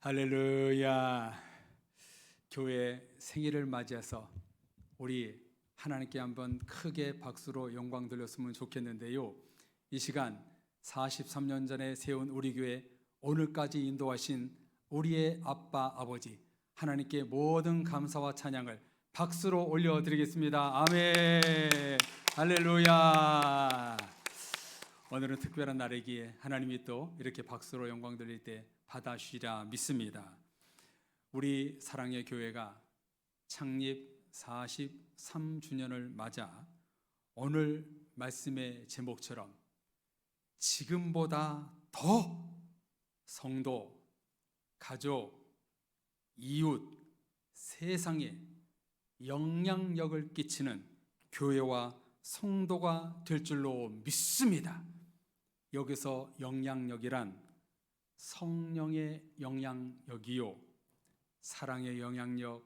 할렐루야. 교회 생일을 맞이해서 우리 하나님께 한번 크게 박수로 영광 돌렸으면 좋겠는데요. 이 시간 43년 전에 세운 우리 교회 오늘까지 인도하신 우리의 아빠 아버지 하나님께 모든 감사와 찬양을 박수로 올려드리겠습니다. 아멘. 할렐루야. 오늘은 특별한 날이기에 하나님이 또 이렇게 박수로 영광 돌릴 때 받아주시리라 믿습니다. 우리 사랑의 교회가 창립 43주년을 맞아 오늘 말씀의 제목처럼 지금보다 더 성도, 가족, 이웃, 세상에 영향력을 끼치는 교회와 성도가 될 줄로 믿습니다. 여기서 영향력이란 성령의 영향력이요, 사랑의 영향력,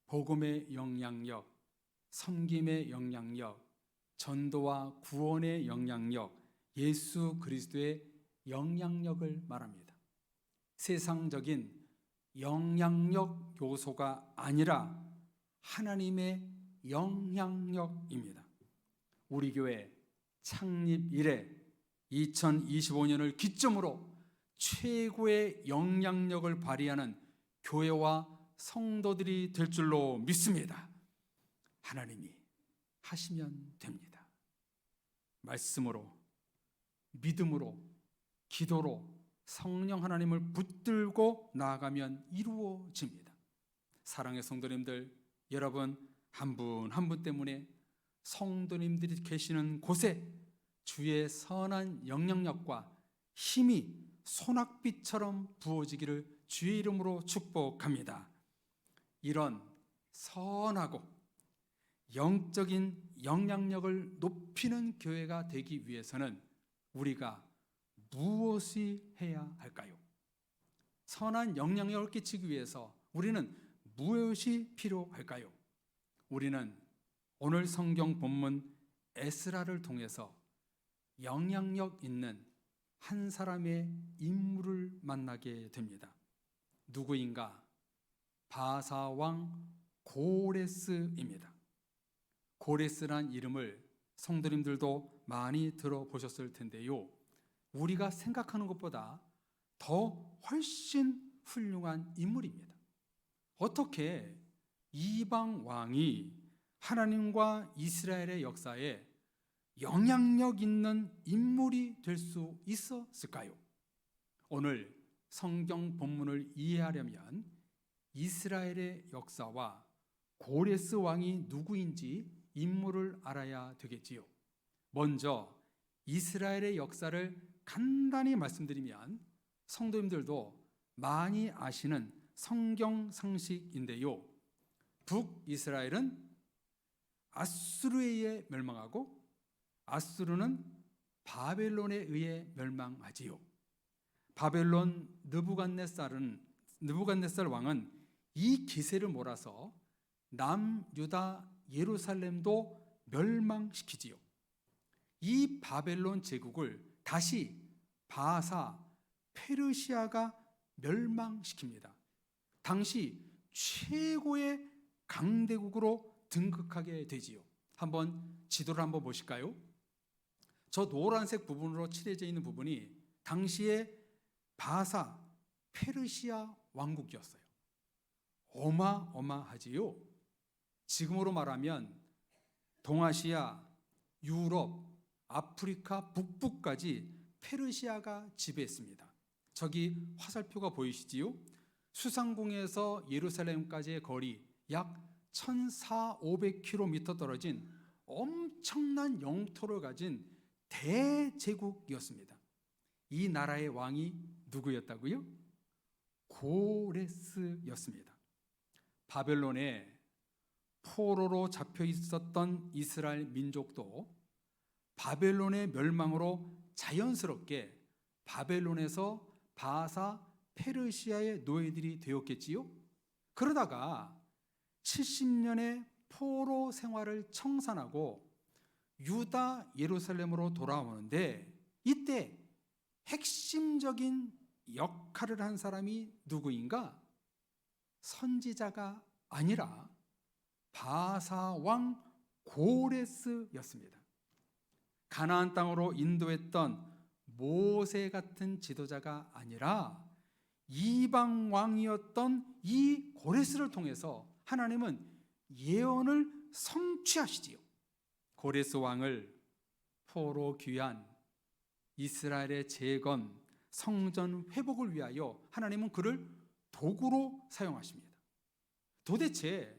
복음의 영향력, 섬김의 영향력, 전도와 구원의 영향력, 예수 그리스도의 영향력을 말합니다. 세상적인 영향력 요소가 아니라 하나님의 영향력입니다. 우리 교회 창립 이래 2025년을 기점으로 최고의 영향력을 발휘하는 교회와 성도들이 될 줄로 믿습니다. 하나님이 하시면 됩니다. 말씀으로, 믿음으로, 기도로 성령 하나님을 붙들고 나아가면 이루어집니다. 사랑의 성도님들, 여러분 한 분 한 분 때문에 성도님들이 계시는 곳에 주의 선한 영향력과 힘이 소낙빛처럼 부어지기를 주의 이름으로 축복합니다. 이런 선하고 영적인 영향력을 높이는 교회가 되기 위해서는 우리가 무엇이 해야 할까요? 선한 영향력을 끼치기 위해서 우리는 무엇이 필요할까요? 우리는 오늘 성경 본문 에스라를 통해서 영향력 있는 한 사람의 인물을 만나게 됩니다. 누구인가? 바사왕 고레스입니다. 고레스란 이름을 성도님들도 많이 들어보셨을 텐데요, 우리가 생각하는 것보다 더 훨씬 훌륭한 인물입니다. 어떻게 이방 왕이 하나님과 이스라엘의 역사에 영향력 있는 인물이 될 수 있었을까요? 오늘 성경 본문을 이해하려면 이스라엘의 역사와 고레스 왕이 누구인지 인물을 알아야 되겠지요. 먼저 이스라엘의 역사를 간단히 말씀드리면 성도님들도 많이 아시는 성경 상식인데요, 북이스라엘은 아수르에 의해 멸망하고 아수르는 바벨론에 의해 멸망하지요. 바벨론 느부갓네살 왕은 이 기세를 몰아서 남유다 예루살렘도 멸망시키지요. 이 바벨론 제국을 다시 바사 페르시아가 멸망시킵니다. 당시 최고의 강대국으로 등극하게 되지요. 한번 지도를 한번 보실까요? 저 노란색 부분으로 칠해져 있는 부분이 당시의 바사 페르시아 왕국이었어요. 어마어마하지요. 지금으로 말하면 동아시아, 유럽, 아프리카 북부까지 페르시아가 지배했습니다. 저기 화살표가 보이시지요? 수상궁에서 예루살렘까지의 거리 약 1,400km 떨어진 엄청난 영토를 가진 대제국이었습니다. 이 나라의 왕이 누구였다고요? 고레스였습니다. 바벨론에 포로로 잡혀 있었던 이스라엘 민족도 바벨론의 멸망으로 자연스럽게 바벨론에서 바사 페르시아의 노예들이 되었겠지요. 그러다가 70년의 포로 생활을 청산하고 유다 예루살렘으로 돌아오는데 이때 핵심적인 역할을 한 사람이 누구인가? 선지자가 아니라 바사 왕 고레스였습니다. 가나안 땅으로 인도했던 모세 같은 지도자가 아니라 이방 왕이었던 이 고레스를 통해서 하나님은 예언을 성취하시지요. 고레스 왕을 포로 귀환, 이스라엘의 재건, 성전 회복을 위하여 하나님은 그를 도구로 사용하십니다. 도대체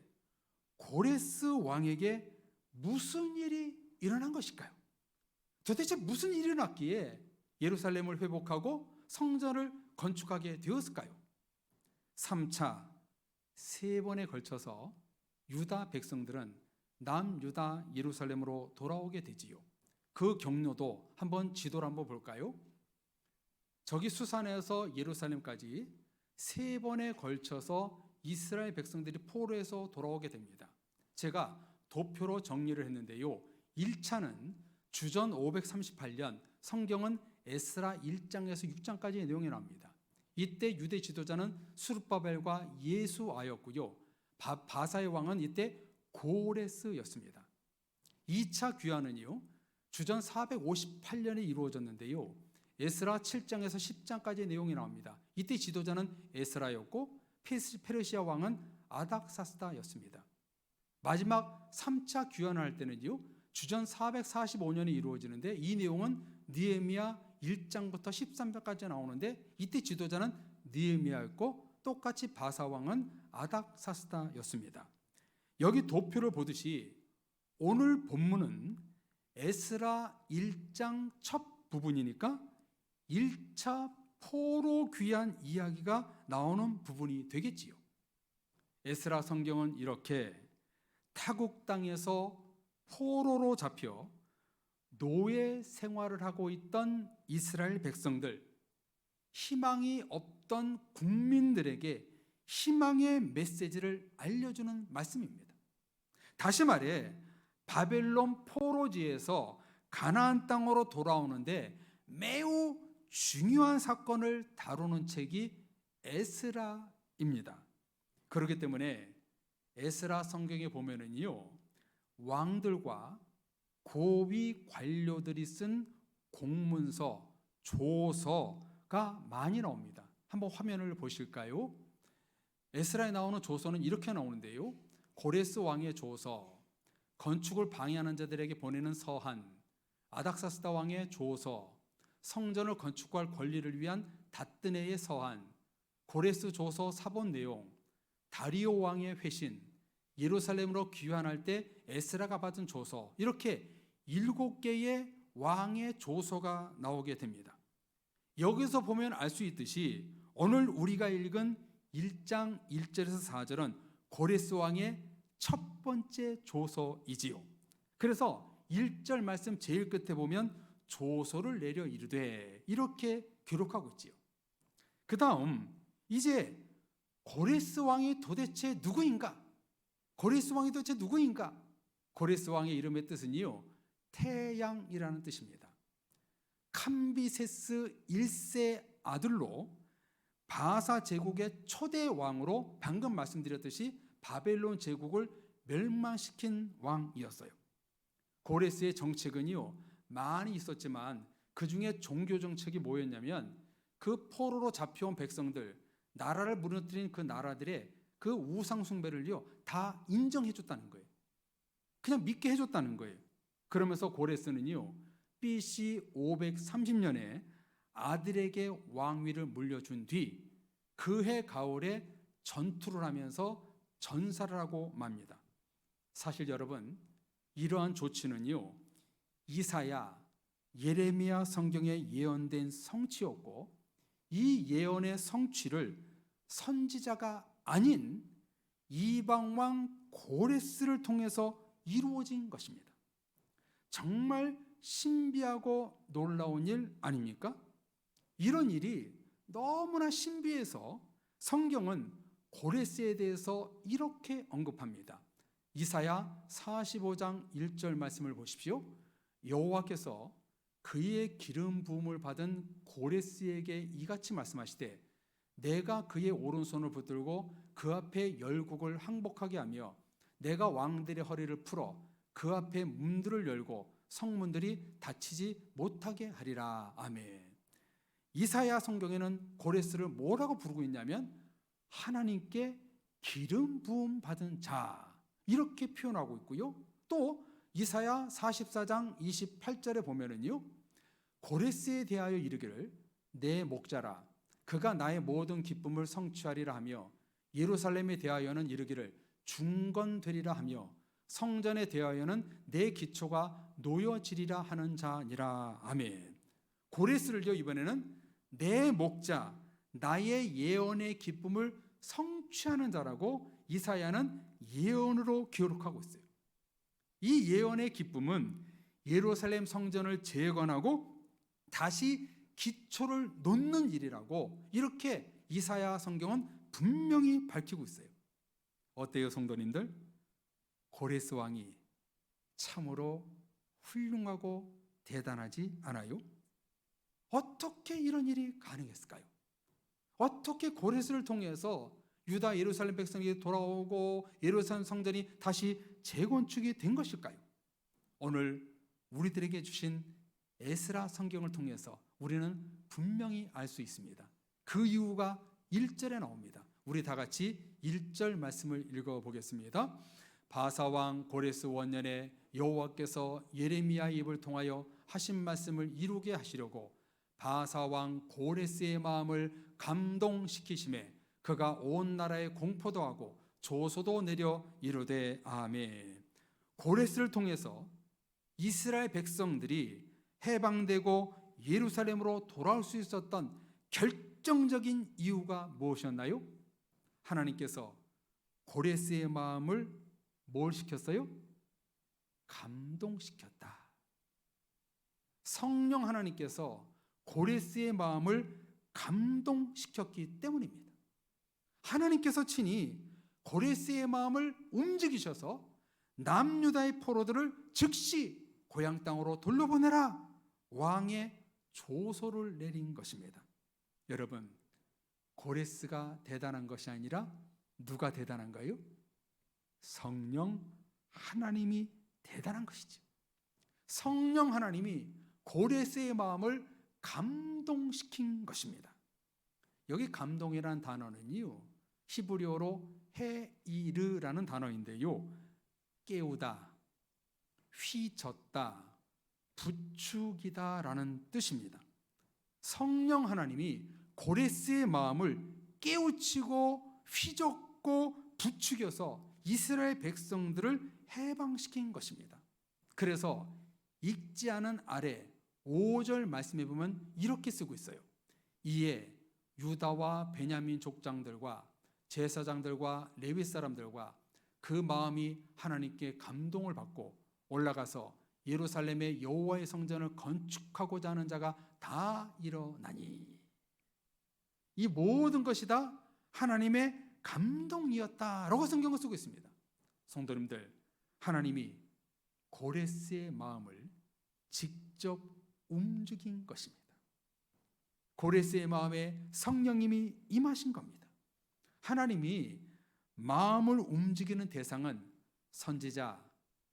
고레스 왕에게 무슨 일이 일어난 것일까요? 도대체 무슨 일이 일어났기에 예루살렘을 회복하고 성전을 건축하게 되었을까요? 3차 3번에 걸쳐서 유다 백성들은 남유다 예루살렘으로 돌아오게 되지요. 그 경로도 한번 지도를 한번 볼까요? 저기 수산에서 예루살렘까지 3번에 걸쳐서 이스라엘 백성들이 포로에서 돌아오게 됩니다. 제가 도표로 정리를 했는데요. 1차는 주전 538년, 성경은 에스라 1장에서 6장까지의 내용이 나옵니다. 이때 유대 지도자는 스룹바벨과 예수아였고요. 바사의 왕은 이때 고레스였습니다. 2차 귀환은요, 주전 458년에 이루어졌는데요. 에스라 7장에서 10장까지의 내용이 나옵니다. 이때 지도자는 에스라였고 페르시아 왕은 아닥사스다였습니다. 마지막 3차 귀환을 할 때는요, 주전 445년에 이루어지는데 이 내용은 느헤미야 1장부터 13장까지 나오는데 이때 지도자는 느헤미야였고 똑같이 바사 왕은 아닥사스다였습니다. 여기 도표를 보듯이 오늘 본문은 에스라 1장 첫 부분이니까 1차 포로 귀환 이야기가 나오는 부분이 되겠지요. 에스라 성경은 이렇게 타국 땅에서 포로로 잡혀 노예 생활을 하고 있던 이스라엘 백성들, 희망이 없던 국민들에게 희망의 메시지를 알려주는 말씀입니다. 다시 말해 바벨론 포로지에서 가나안 땅으로 돌아오는데 매우 중요한 사건을 다루는 책이 에스라입니다. 그렇기 때문에 에스라 성경에 보면은요, 왕들과 고위 관료들이 쓴 공문서, 조서가 많이 나옵니다. 한번 화면을 보실까요? 에스라에 나오는 조서는 이렇게 나오는데요. 고레스 왕의 조서, 건축을 방해하는 자들에게 보내는 서한, 아닥사스다 왕의 조서, 성전을 건축할 권리를 위한 다뜨네의 서한, 고레스 조서 사본 내용, 다리오 왕의 회신, 예루살렘으로 귀환할 때 에스라가 받은 조서, 이렇게 7개의 왕의 조서가 나오게 됩니다. 여기서 보면 알 수 있듯이 오늘 우리가 읽은 1장 1절에서 4절은 고레스 왕의 첫 번째 조서이지요. 그래서 1절 말씀 제일 끝에 보면 조서를 내려 이르되 이렇게 기록하고 있지요. 그 다음 이제 고레스 왕이 도대체 누구인가? 고레스 왕이 도대체 누구인가? 고레스 왕의 이름의 뜻은요, 태양이라는 뜻입니다. 캄비세스 1세 아들로 바사 제국의 초대 왕으로 방금 말씀드렸듯이 바벨론 제국을 멸망시킨 왕이었어요. 고레스의 정책은요 많이 있었지만 그 중에 종교 정책이 뭐였냐면 그 포로로 잡혀온 백성들, 나라를 무너뜨린 그 나라들의 그 우상 숭배를요 다 인정해 줬다는 거예요. 그냥 믿게 해줬다는 거예요. 그러면서 고레스는요 BC 530년에 아들에게 왕위를 물려준 뒤 그해 가을에 전투를 하면서 전사를 하고 맙니다. 사실 여러분, 이러한 조치는요 이사야, 예레미야 성경에 예언된 성취였고 이 예언의 성취를 선지자가 아닌 이방왕 고레스를 통해서 이루어진 것입니다. 정말 신비하고 놀라운 일 아닙니까? 이런 일이 너무나 신비해서 성경은 고레스에 대해서 이렇게 언급합니다. 이사야 45장 1절 말씀을 보십시오. 여호와께서 그의 기름 부음을 받은 고레스에게 이같이 말씀하시되 내가 그의 오른손을 붙들고 그 앞에 열국을 항복하게 하며 내가 왕들의 허리를 풀어 그 앞에 문들을 열고 성문들이 닫히지 못하게 하리라. 아멘. 이사야 성경에는 고레스를 뭐라고 부르고 있냐면 하나님께 기름 부음 받은 자 이렇게 표현하고 있고요. 또 이사야 44장 28절에 보면은요, 고레스에 대하여 이르기를 내 목자라 그가 나의 모든 기쁨을 성취하리라 하며 예루살렘에 대하여는 이르기를 중건되리라 하며 성전에 대하여는 내 기초가 놓여지리라 하는 자니라. 아멘. 고레스를요 이번에는 내 목자 나의 예언의 기쁨을 성취하는 자라고 이사야는 예언으로 기록하고 있어요. 이 예언의 기쁨은 예루살렘 성전을 재건하고 다시 기초를 놓는 일이라고 이렇게 이사야 성경은 분명히 밝히고 있어요. 어때요, 성도님들? 고레스 왕이 참으로 훌륭하고 대단하지 않아요? 어떻게 이런 일이 가능했을까요? 어떻게 고레스를 통해서 유다 예루살렘 백성이 돌아오고 예루살렘 성전이 다시 재건축이 된 것일까요? 오늘 우리들에게 주신 에스라 성경을 통해서 우리는 분명히 알 수 있습니다. 그 이유가 1절에 나옵니다. 우리 다 같이 1절 말씀을 읽어보겠습니다. 바사왕 고레스 원년에 여호와께서 예레미야 입을 통하여 하신 말씀을 이루게 하시려고 바사왕 고레스의 마음을 감동시키심에 그가 온 나라에 공포도 하고 조소도 내려 이르되 아멘. 고레스를 통해서 이스라엘 백성들이 해방되고 예루살렘으로 돌아올 수 있었던 결정적인 이유가 무엇이었나요? 하나님께서 고레스의 마음을 뭘 시켰어요? 감동시켰다. 성령 하나님께서 고레스의 마음을 감동시켰기 때문입니다. 하나님께서 친히 고레스의 마음을 움직이셔서 남유다의 포로들을 즉시 고향 땅으로 돌려보내라 왕의 조소를 내린 것입니다. 여러분, 고레스가 대단한 것이 아니라 누가 대단한가요? 성령 하나님이 대단한 것이죠. 성령 하나님이 고레스의 마음을 감동시킨 것입니다. 여기 감동이라는 단어는요, 히브리어로 헤이르라는 단어인데요, 깨우다, 휘젓다, 부추기다라는 뜻입니다. 성령 하나님이 고레스의 마음을 깨우치고 휘젓고 부추겨서 이스라엘 백성들을 해방시킨 것입니다. 그래서 읽지 않은 아래 5절 말씀해 보면 이렇게 쓰고 있어요. 이에 유다와 베냐민 족장들과 제사장들과 레위 사람들과 그 마음이 하나님께 감동을 받고 올라가서 예루살렘의 여호와의 성전을 건축하고자 하는 자가 다 일어나니. 이 모든 것이 다 하나님의 감동이었다라고 성경을 쓰고 있습니다. 성도님들, 하나님이 고레스의 마음을 직접 움직인 것입니다. 고레스의 마음에 성령님이 임하신 겁니다. 하나님이 마음을 움직이는 대상은 선지자,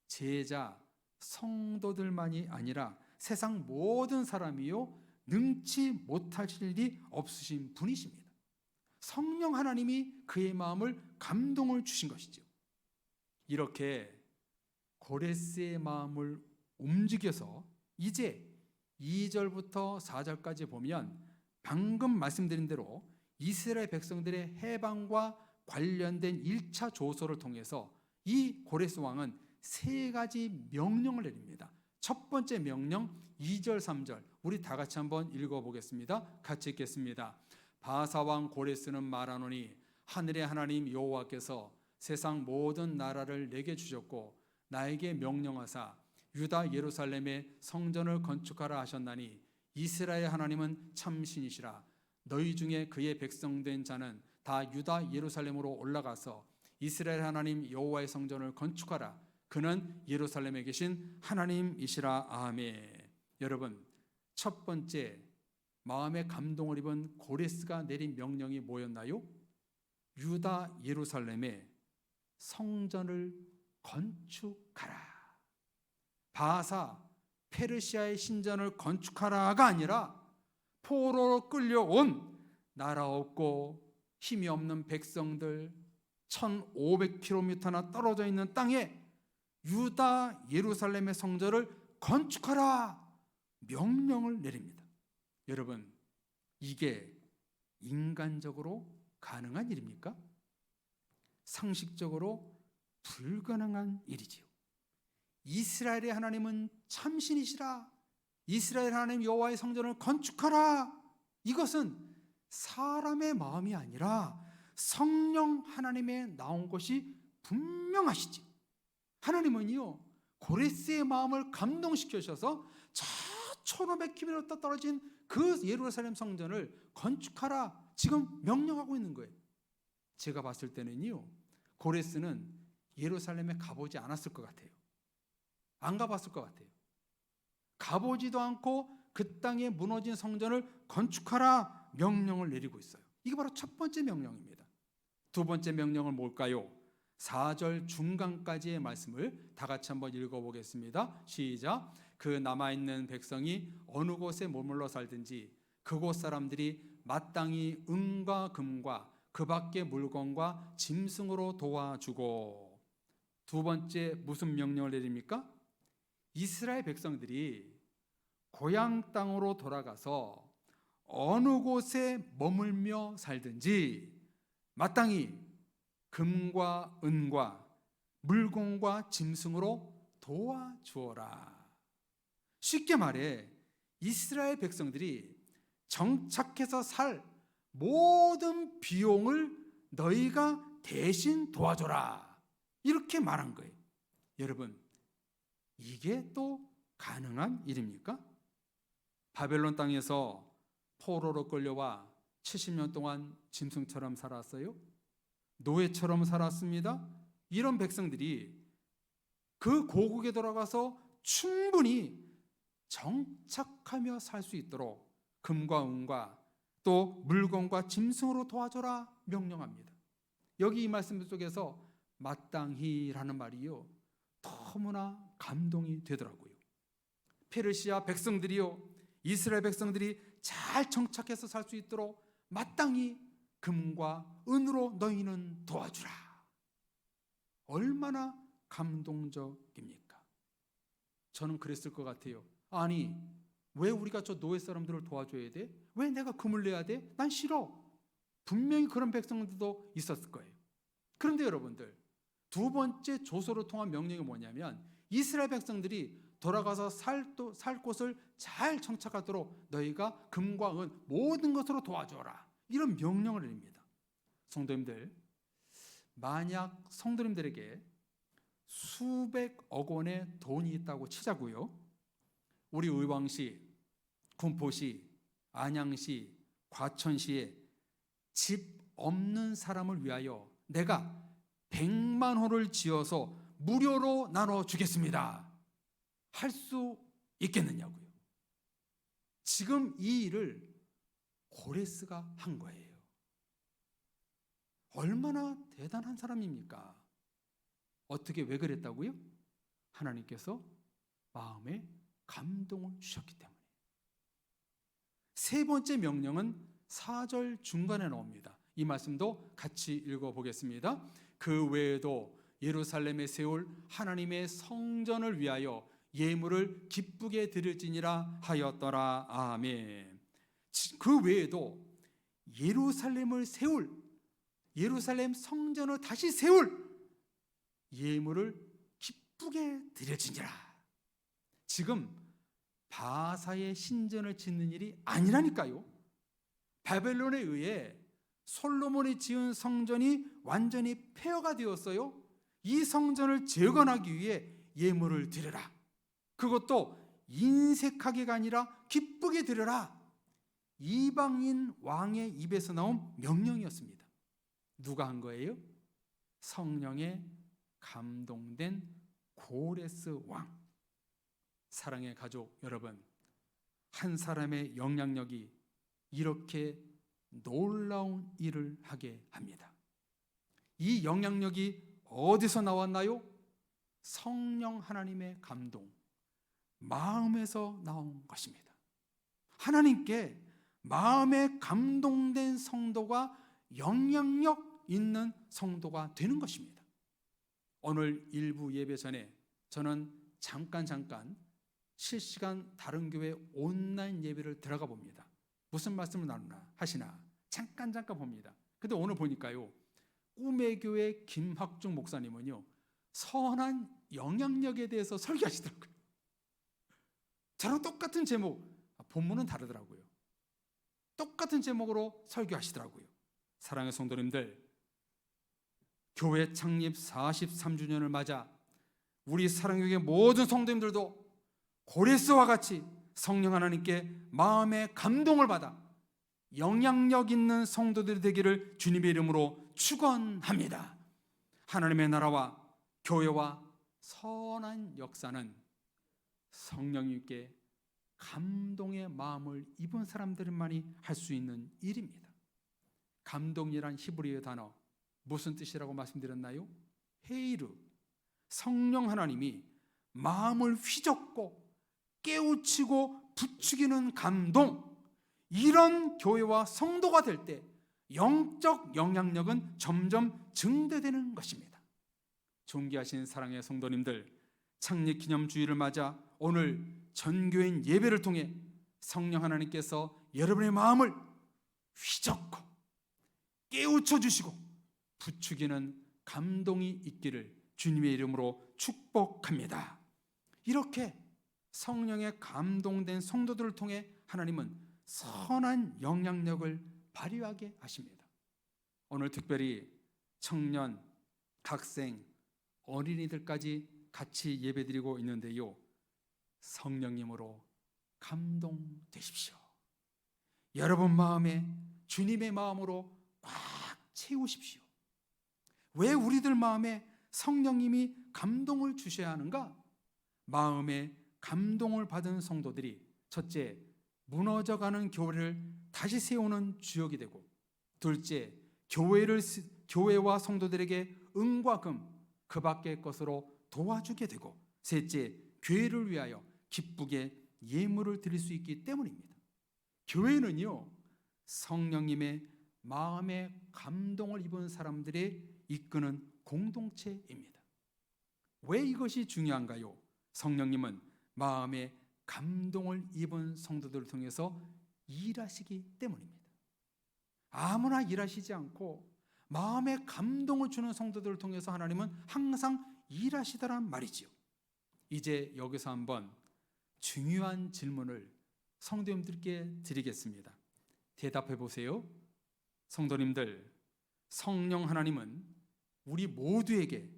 제자, 성도들만이 아니라 세상 모든 사람이요 능치 못하실 일이 없으신 분이십니다. 성령 하나님이 그의 마음을 감동을 주신 것이죠. 이렇게 고레스의 마음을 움직여서 이제 2절부터 4절까지 보면 방금 말씀드린 대로 이스라엘 백성들의 해방과 관련된 1차 조서를 통해서 이 고레스 왕은 3가지 명령을 내립니다. 첫 번째 명령 2절 3절 우리 다 같이 한번 읽어보겠습니다. 같이 읽겠습니다. 바사왕 고레스는 말하노니 하늘의 하나님 여호와께서 세상 모든 나라를 내게 주셨고 나에게 명령하사 유다 예루살렘의 성전을 건축하라 하셨나니 이스라엘 하나님은 참신이시라. 너희 중에 그의 백성된 자는 다 유다 예루살렘으로 올라가서 이스라엘 하나님 여호와의 성전을 건축하라. 그는 예루살렘에 계신 하나님이시라. 아멘. 여러분, 첫 번째 마음의 감동을 입은 고레스가 내린 명령이 뭐였나요? 유다 예루살렘에 성전을 건축하라. 바사 페르시아의 신전을 건축하라가 아니라 포로로 끌려온 나라 없고 힘이 없는 백성들 1500km나 떨어져 있는 땅에 유다 예루살렘의 성전을 건축하라 명령을 내립니다. 여러분, 이게 인간적으로 가능한 일입니까? 상식적으로 불가능한 일이지요. 이스라엘의 하나님은 참신이시라. 이스라엘 하나님 여호와의 성전을 건축하라. 이것은 사람의 마음이 아니라 성령 하나님의 나온 것이 분명하시지. 하나님은요, 고레스의 마음을 감동시키셔서 저 1500km 떨어진 그 예루살렘 성전을 건축하라 지금 명령하고 있는 거예요. 제가 봤을 때는요, 고레스는 예루살렘에 가보지 않았을 것 같아요. 안 가봤을 것 같아요. 가보지도 않고 그 땅에 무너진 성전을 건축하라 명령을 내리고 있어요. 이게 바로 첫 번째 명령입니다. 두 번째 명령은 뭘까요? 4절 중간까지의 말씀을 다 같이 한번 읽어보겠습니다. 시작. 그 남아있는 백성이 어느 곳에 머물러 살든지 그곳 사람들이 마땅히 은과 금과 그 밖의 물건과 짐승으로 도와주고. 두 번째 무슨 명령을 내립니까? 이스라엘 백성들이 고향 땅으로 돌아가서 어느 곳에 머물며 살든지 마땅히 금과 은과 물건과 짐승으로 도와주어라. 쉽게 말해 이스라엘 백성들이 정착해서 살 모든 비용을 너희가 대신 도와줘라. 이렇게 말한 거예요. 여러분, 이게 또 가능한 일입니까? 바벨론 땅에서 포로로 끌려와 70년 동안 짐승처럼 살았어요? 노예처럼 살았습니다. 이런 백성들이 그 고국에 돌아가서 충분히 정착하며 살 수 있도록 금과 은과 또 물건과 짐승으로 도와줘라 명령합니다. 여기 이 말씀 속에서 마땅히라는 말이요, 너무나 감동이 되더라고요. 페르시아 백성들이요, 이스라엘 백성들이 잘 정착해서 살 수 있도록 마땅히 금과 은으로 너희는 도와주라. 얼마나 감동적입니까? 저는 그랬을 것 같아요. 아니, 왜 우리가 저 노예 사람들을 도와줘야 돼? 왜 내가 금을 내야 돼? 난 싫어. 분명히 그런 백성들도 있었을 거예요. 그런데 여러분들, 두 번째 조서로 통한 명령이 뭐냐면 이스라엘 백성들이 돌아가서 살 곳을 잘 정착하도록 너희가 금과 은 모든 것으로 도와줘라. 이런 명령을 내립니다. 성도님들, 만약 성도님들에게 수백억 원의 돈이 있다고 치자고요. 우리 의왕시, 군포시, 안양시, 과천시에 집 없는 사람을 위하여 내가 100만 호를 지어서 무료로 나눠주겠습니다. 할 수 있겠느냐고요. 지금 이 일을 고레스가 한 거예요. 얼마나 대단한 사람입니까? 어떻게, 왜 그랬다고요? 하나님께서 마음에 감동을 주셨기 때문에. 세 번째 명령은 4절 중간에 나옵니다. 이 말씀도 같이 읽어보겠습니다. 그 외에도 예루살렘에 세울 하나님의 성전을 위하여 예물을 기쁘게 드릴지니라 하였더라. 아멘. 그 외에도 예루살렘 성전을 다시 세울 예물을 기쁘게 드릴지니라. 지금 바사의 신전을 짓는 일이 아니라니까요. 바벨론에 의해 솔로몬이 지은 성전이 완전히 폐허가 되었어요. 이 성전을 재건하기 위해 예물을 드려라. 그것도 인색하게가 아니라 기쁘게 드려라. 이방인 왕의 입에서 나온 명령이었습니다. 누가 한 거예요? 성령에 감동된 고레스 왕. 사랑의 가족 여러분, 한 사람의 영향력이 이렇게 놀라운 일을 하게 합니다. 이 영향력이 어디서 나왔나요? 성령 하나님의 감동, 마음에서 나온 것입니다. 하나님께 마음에 감동된 성도가 영향력 있는 성도가 되는 것입니다. 오늘 일부 예배 전에 저는 잠깐 실시간 다른 교회 온라인 예배를 들어가 봅니다. 무슨 말씀을 나누나 하시나 잠깐 봅니다. 근데 오늘 보니까요, 꿈의 교회 김학중 목사님은요, 선한 영향력에 대해서 설교하시더라고요. 저랑 똑같은 제목, 본문은 다르더라고요. 똑같은 제목으로 설교하시더라고요. 사랑의 성도님들, 교회 창립 43주년을 맞아 우리 사랑교회 모든 성도님들도 고레스와 같이 성령 하나님께 마음의 감동을 받아 영향력 있는 성도들이 되기를 주님의 이름으로 축원합니다. 하나님의 나라와 교회와 선한 역사는 성령님께 감동의 마음을 입은 사람들만이 할 수 있는 일입니다. 감동이란 히브리어 단어 무슨 뜻이라고 말씀드렸나요? 헤이르, 성령 하나님이 마음을 휘젓고 깨우치고 부추기는 감동, 이런 교회와 성도가 될 때 영적 영향력은 점점 증대되는 것입니다. 존귀하신 사랑의 성도님들, 창립기념주일을 맞아 오늘 전교인 예배를 통해 성령 하나님께서 여러분의 마음을 휘젓고 깨우쳐 주시고 부추기는 감동이 있기를 주님의 이름으로 축복합니다. 이렇게 성령에 감동된 성도들을 통해 하나님은 선한 영향력을 발휘하게 하십니다. 오늘 특별히 청년, 학생, 어린이들까지 같이 예배드리고 있는데요, 성령님으로 감동되십시오. 여러분 마음에 주님의 마음으로 꽉 채우십시오. 왜 우리들 마음에 성령님이 감동을 주셔야 하는가? 마음에 감동을 받은 성도들이 첫째, 무너져가는 교회를 다시 세우는 주역이 되고, 둘째, 교회와 성도들에게 은과 금, 그 밖의 것으로 도와주게 되고, 셋째, 교회를 위하여 기쁘게 예물을 드릴 수 있기 때문입니다. 교회는요, 성령님의 마음에 감동을 입은 사람들이 이끄는 공동체입니다. 왜 이것이 중요한가요? 성령님은 마음에 감동을 입은 성도들을 통해서 일하시기 때문입니다. 아무나 일하시지 않고 마음에 감동을 주는 성도들을 통해서 하나님은 항상 일하시더란 말이지요. 이제 여기서 한번 중요한 질문을 성도님들께 드리겠습니다. 대답해 보세요. 성도님들, 성령 하나님은 우리 모두에게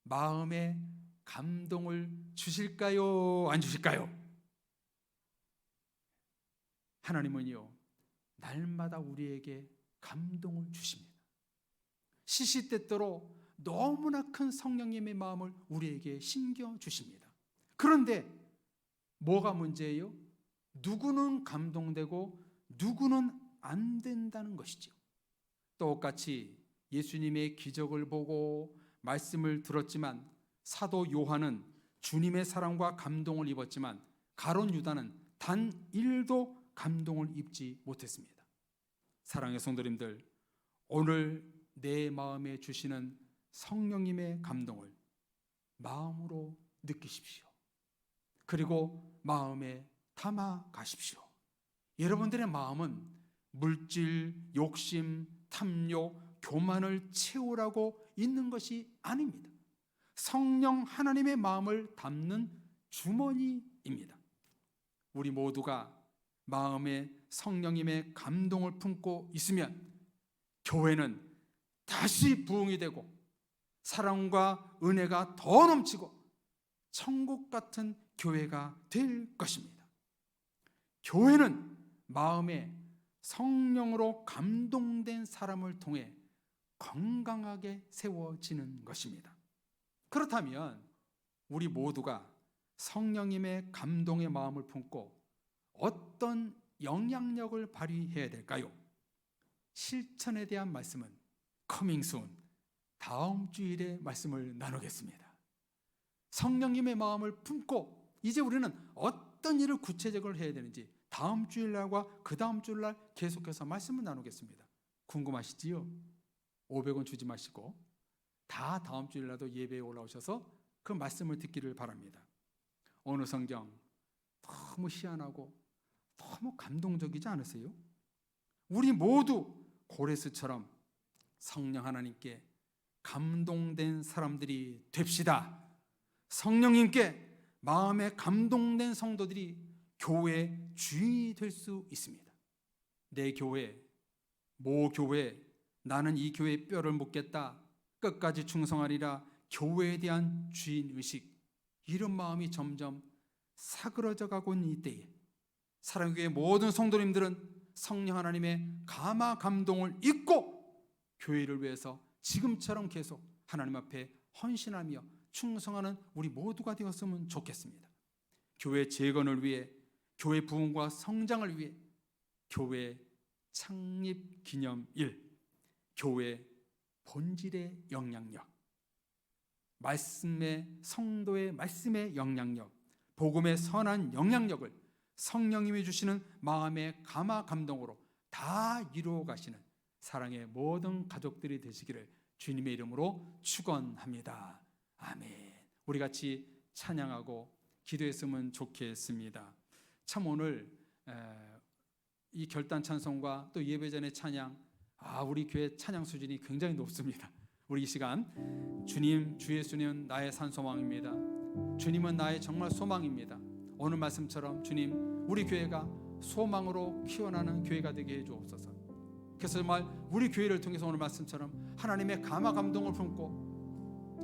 마음에 감동을 주실까요? 안 주실까요? 하나님은요, 날마다 우리에게 감동을 주십니다. 시시때때로 너무나 큰 성령님의 마음을 우리에게 심겨주십니다. 그런데 뭐가 문제예요? 누구는 감동되고 누구는 안 된다는 것이죠. 똑같이 예수님의 기적을 보고 말씀을 들었지만 사도 요한은 주님의 사랑과 감동을 입었지만 가룟 유다는 단 1도 감동을 입지 못했습니다. 사랑의 성도님들, 오늘 내 마음에 주시는 성령님의 감동을 마음으로 느끼십시오. 그리고 마음에 담아 가십시오. 여러분들의 마음은 물질, 욕심, 탐욕, 교만을 채우라고 있는 것이 아닙니다. 성령 하나님의 마음을 담는 주머니입니다. 우리 모두가 마음에 성령님의 감동을 품고 있으면 교회는 다시 부흥이 되고 사랑과 은혜가 더 넘치고 천국 같은 교회가 될 것입니다. 교회는 마음에 성령으로 감동된 사람을 통해 건강하게 세워지는 것입니다. 그렇다면 우리 모두가 성령님의 감동의 마음을 품고 어떤 영향력을 발휘해야 될까요? 실천에 대한 말씀은 coming soon, 다음 주일에 말씀을 나누겠습니다. 성령님의 마음을 품고 이제 우리는 어떤 일을 구체적으로 해야 되는지 다음 주일날과 그 다음 주일날 계속해서 말씀을 나누겠습니다. 궁금하시지요? 500원 주지 마시고 다 다음 주일날도 예배에 올라오셔서 그 말씀을 듣기를 바랍니다. 오늘 성경 너무 희한하고 너무 감동적이지 않으세요? 우리 모두 고레스처럼 성령 하나님께 감동된 사람들이 됩시다. 성령님께 마음에 감동된 성도들이 교회의 주인이 될 수 있습니다. 내 교회, 모 교회, 나는 이 교회의 뼈를 묻겠다, 끝까지 충성하리라, 교회에 대한 주인의식, 이런 마음이 점점 사그러져 가고 있는 이때에 사랑교회 모든 성도님들은 성령 하나님의 감화 감동을 잊고 교회를 위해서 지금처럼 계속 하나님 앞에 헌신하며 충성하는 우리 모두가 되었으면 좋겠습니다. 교회 재건을 위해, 교회 부흥과 성장을 위해 교회 창립 기념일, 교회 본질의 영향력, 말씀의 성도의 말씀의 영향력, 복음의 선한 영향력을 성령님이 주시는 마음의 감화 감동으로 다 이루어 가시는 사랑의 모든 가족들이 되시기를 주님의 이름으로 축원합니다. 아멘. 우리 같이 찬양하고 기도했으면 좋겠습니다. 참 오늘 이 결단 찬송과 또 예배 전의 찬양, 우리 교회 찬양 수준이 굉장히 높습니다. 우리 이 시간 주님, 주 예수님은 나의 산소망입니다. 주님은 나의 정말 소망입니다. 오늘 말씀처럼 주님, 우리 교회가 소망으로 키워나는 교회가 되게 해주옵소서. 그래서 정말 우리 교회를 통해서 오늘 말씀처럼 하나님의 감화 감동을 품고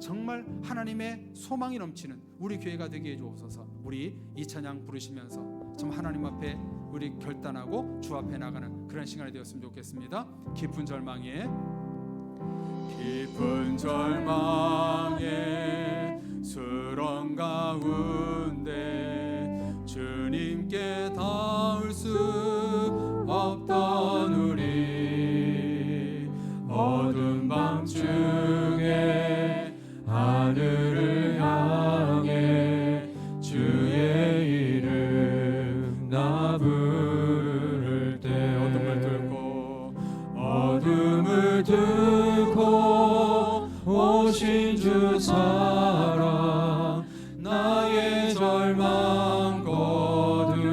정말 하나님의 소망이 넘치는 우리 교회가 되게 해주옵소서. 우리 이 찬양 부르시면서 좀 하나님 앞에 우리 결단하고 주 앞에 나가는 그런 시간이 되었으면 좋겠습니다. 깊은 절망에 수렁 가운데 주님께 닿을 수 없던 우리, 어두운 밤중에 하늘을 향해 주의 이름 나 부를 때 어둠을 뚫고 오신 주 사랑, 나의 절망 거두셨네.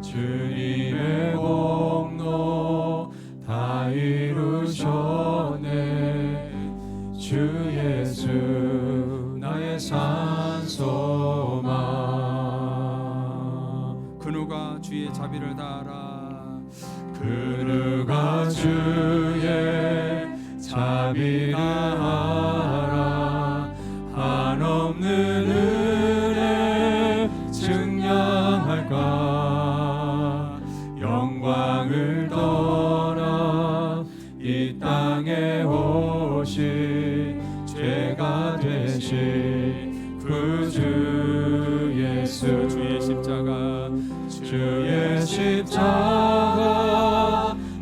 주님의 공로 다 이루셨네. 주 예수 나의 산소망. 그 누가 주의 자비를 다하라, 그 누가 주의 자비 다하라. 한없는 은혜 증량할까. 영광을 떠나 이 땅에 오신 죄가 되신 그 주 예수, 주의 십자가, 주의 십자가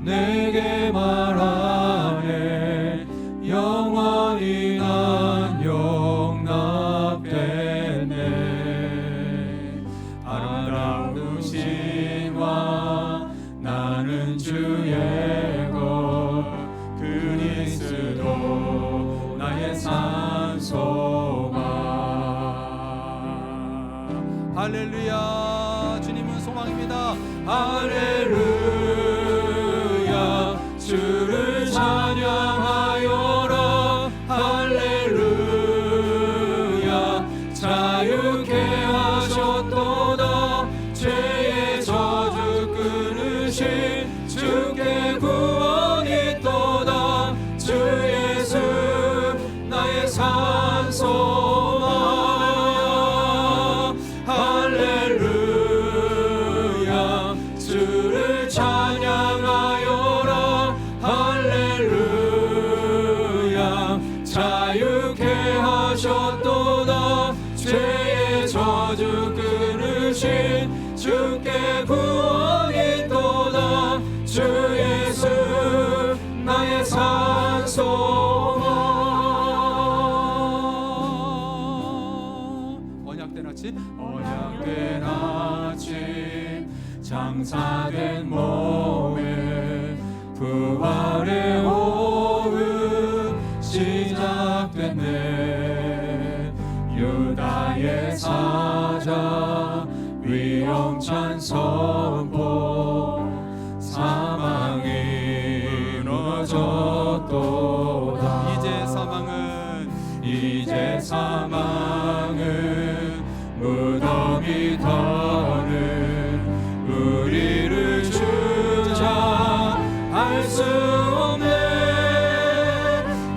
내게 말하네. 영원히 난 용납됐네. 아름다우신 왕 나는 주의 것, 그리스도 나의 산소망. 할렐루야. 주님은 소망입니다. 할렐루야. 주를 찬양하여라. 할렐루야. 자유케 하셨도다. 죄의 저주 끊으신 주께 구원이 있도다. 주 예수 나의 산소망. 할렐루야. 주를 찬양하여라. 할렐루야. 용사된 몸에 부활의 오후 시작됐네. 유다의 사자 위엄찬 선포 사망이 무너졌도다. 이제 사망은 무덤이 더는 우리를 주장할 수 없네.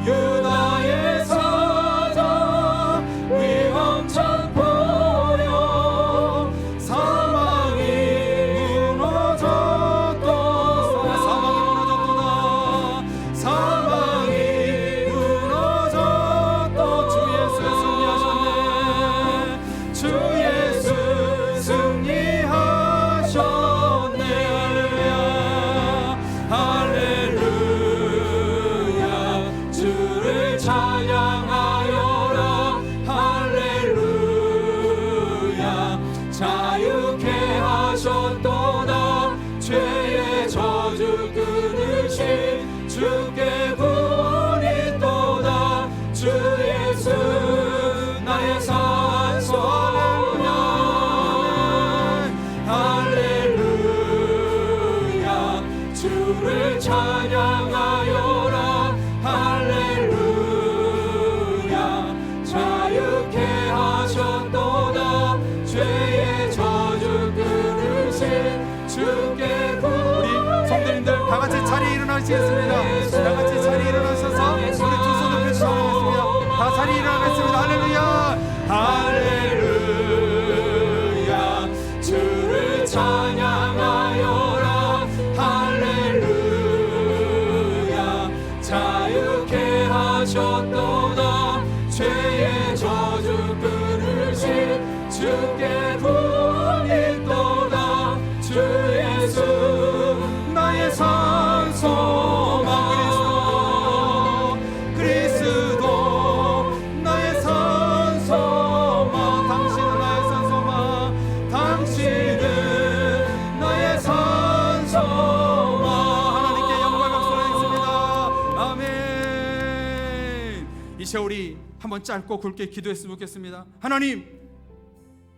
유다의 사자 위엄찬 포효 사망이 무너졌도다. 사망이 무너졌도다. 주 예수 승리하셨네. 주 예수 승리하셨네. 할렐루야. 할렐루야. 주를 찬양하여라. 할렐루야. 자유케 하셨도다. 죄의 저주 끊으신 주께 구원이 또다. 주 예수 나의 산소냐. 할렐루야. 주를 찬양하여라. 할렐루야. 자유케 하셨도다. 죄의 저주 끊으신 주께 우리 성도님들 다 같이 자리에 일어나시겠습니다. 다 같이 자리에 일어나셔서 우리 두 손을 펴서 하겠습니다. 다 자리에 일어나겠습니다. 할렐루야. 할렐루야. 주를 찬양하여라. 할렐루야. 자유케 하셨도다. 죄의 저주 끊으신 주께 구원이 또다. 주 예수 나의 산소망. 그리스도 나의 산소망. 당신은 나의 산소망. 당신은 나의 산소망. 하나님께 영광 박수하겠습니다. 아멘. 이 세월이 한번 짧고 굵게 기도했으면 좋겠습니다. 하나님,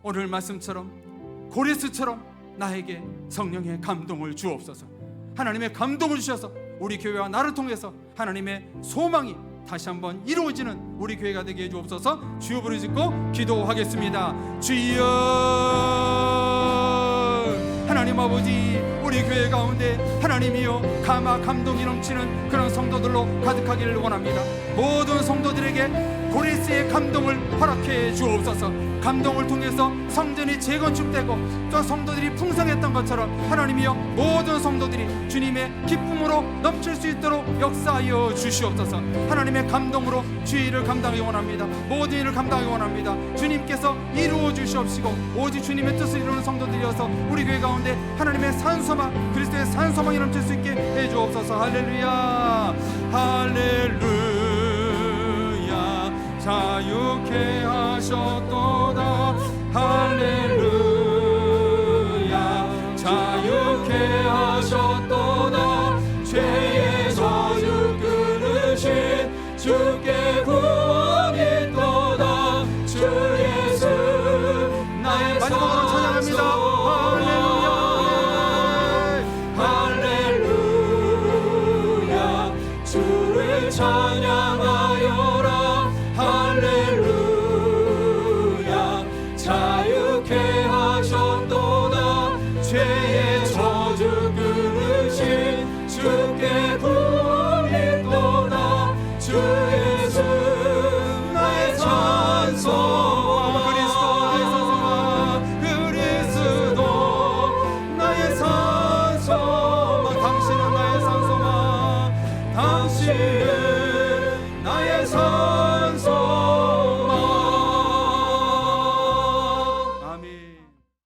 오늘 말씀처럼 고레스처럼 나에게 성령의 감동을 주옵소서. 하나님의 감동을 주셔서 우리 교회와 나를 통해서 하나님의 소망이 다시 한번 이루어지는 우리 교회가 되게 해주옵소서. 주여 부르짖고 기도하겠습니다. 주여. 하나님 아버지, 우리 교회 가운데 하나님이여 감동이 넘치는 그런 성도들로 가득하기를 원합니다. 모든 성도들에게 고레스의 감동을 허락해 주옵소서. 감동을 통해서 성전이 재건축되고 또 성도들이 풍성했던 것처럼 하나님이여 모든 성도들이 주님의 기쁨으로 넘칠 수 있도록 역사하여 주시옵소서. 하나님의 감동으로 주의 일을 감당하기 원합니다. 모든 일을 감당하기 원합니다. 주님께서 이루어 주시옵시고 오직 주님의 뜻을 이루는 성도들이어서 우리 교회 가운데 하나님의 산소망, 그리스도의 산소망이 넘칠 수 있게 해주옵소서. 할렐루야. 할렐루야. 자유케 하셨도다. 할렐루야. 자유케 하셨도다. 죄의 저주 끊으신 주께 구원이 또다. 주 예수 나의 마지막으로 찬양합니다. 할렐루야. 할렐루야. 주를 찬양하여라. 할렐루야. 자유케 하셨도다. 죄의 저주 끊으신 주께 구원이 또다. 주 예수 나의 찬송아. 그리스도 나의 산소망. 당신은 나의 산소망. 당신